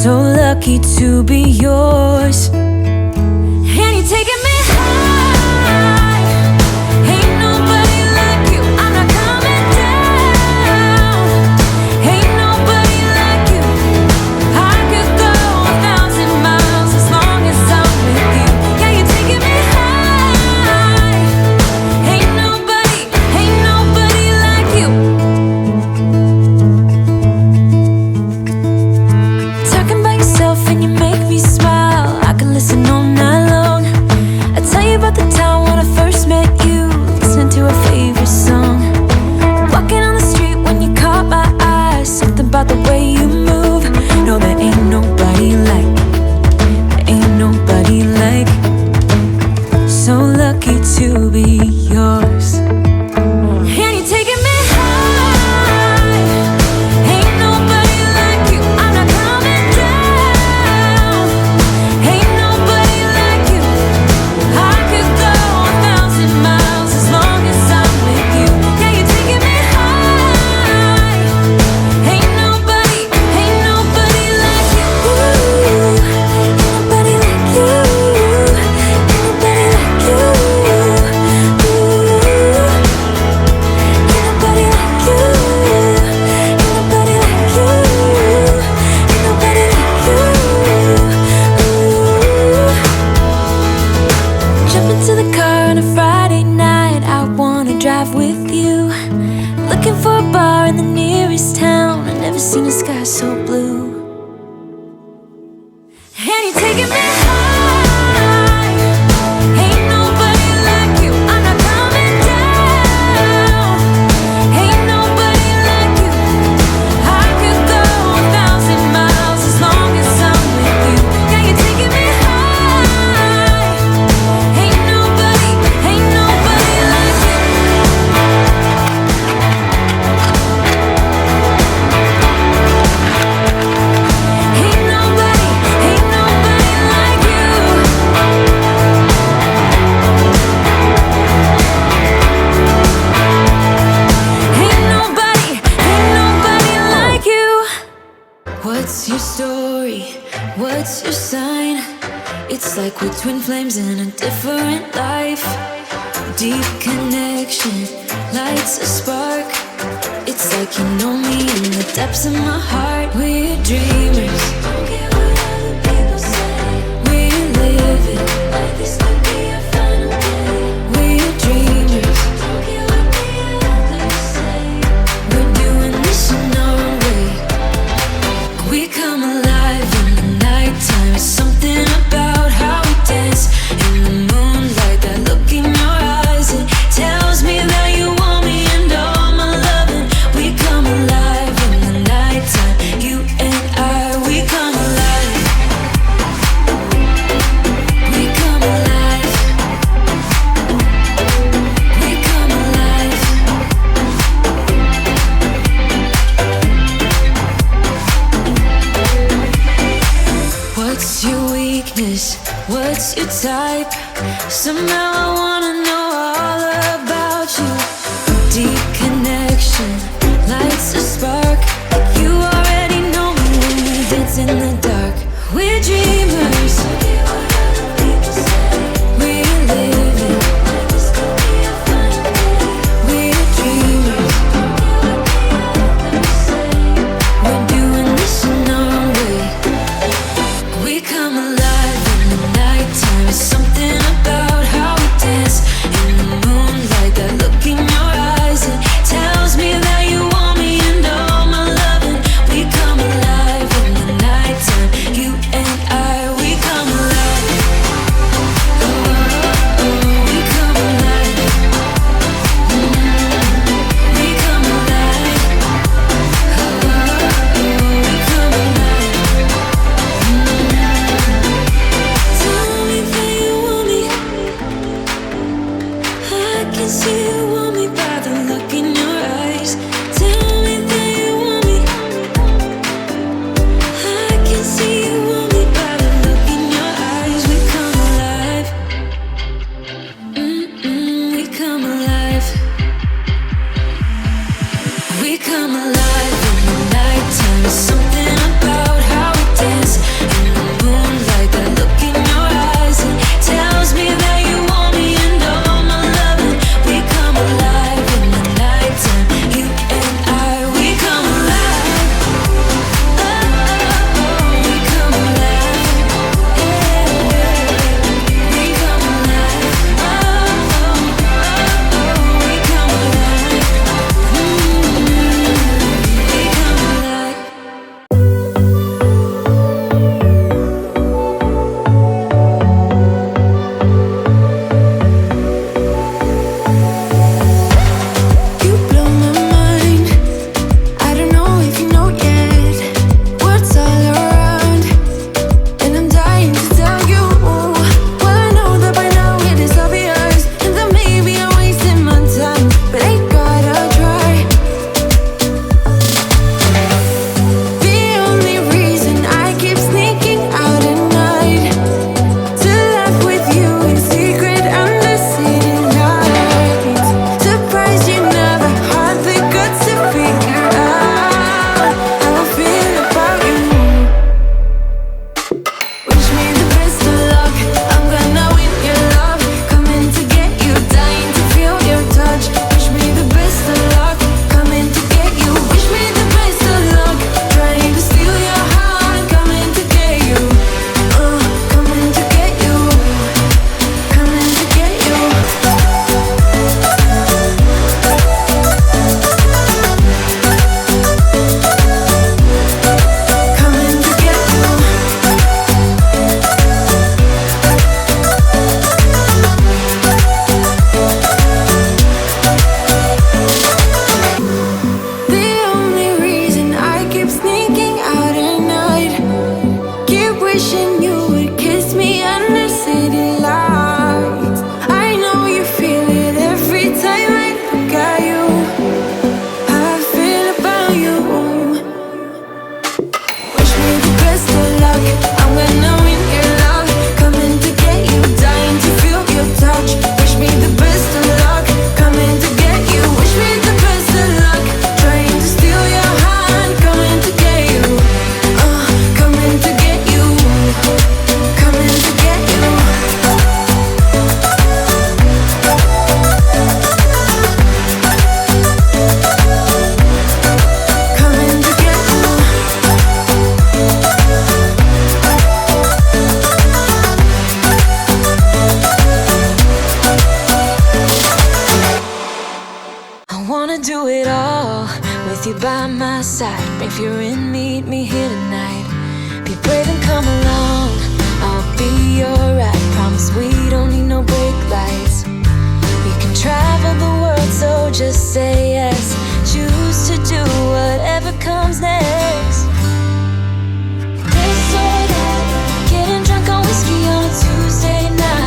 So lucky to be yours. And you're taking me high. Ain't nobody like you. I'm not coming down. Ain't nobody like you. I could go 1,000 miles as long as I'm with you. Yeah, you're taking me high. Ain't nobody like you. Talking by yourself and you make me smile. I can listen all night long. I tell you about the time when I first met you, listening to our favorite song. Walking on the street when you caught my eye. Something about the way you move. No, there ain't nobody like. There ain't nobody like. So lucky to be yours. And you're taking me high. Ain't nobody like you. I'm not coming down. Ain't nobody like you. I could go 1,000 miles as long as I'm with you. Yeah, you're taking me high. Ain't nobody like you. Ain't nobody like you. Ain't nobody like you. Ain't nobody like you. Ain't nobody like you. Ain't nobody like you. Jump into the car on a Friday night. I wanna drive with you. Looking for a bar in the nearest town. I've never seen a sky so blue. And you're taking me high. Ain't nobody like you. I'm not coming down. Ain't nobody like you. I could go 1,000 miles as long as I'm with you. Yeah, you're taking me high. Ain't nobody like you. Ain't nobody like you. Ain't nobody like you. What's your story? What's your sign? It's like we're twin flames in a different life. Deep connection lights a spark. It's like you know me in the depths of my heart. We're dreamers. Don't care what other people say. We're living like this could be our final day. We're dreamers. Don't care what the others say. We're doing this in our way. We come alive in the nighttime. It's something about how we dance in the moonlight. That look in your eyes, it tells me that you want me and all my loving. We come alive in the nighttime. You and I, we come alive. We come alive. We come alive. What's your weakness? What's your type? Somehow I wanna know all about you. Deep connection lights a spark. You already know me when we dance in the dark. We're dreamers. We're living. We're dreamers. We're doing this in our way. We come alive in the nighttime. It's something about how we dance in the moonlight. That look in your eyes, it tells me that you want me and all my loving. We come alive in the nighttime. You and I, we wanna do it all with you by my side. If you're in, meet me here tonight. Be brave and come along, I'll be your ride. Promise we don't need no brake lights. We can travel the world, so just say yes.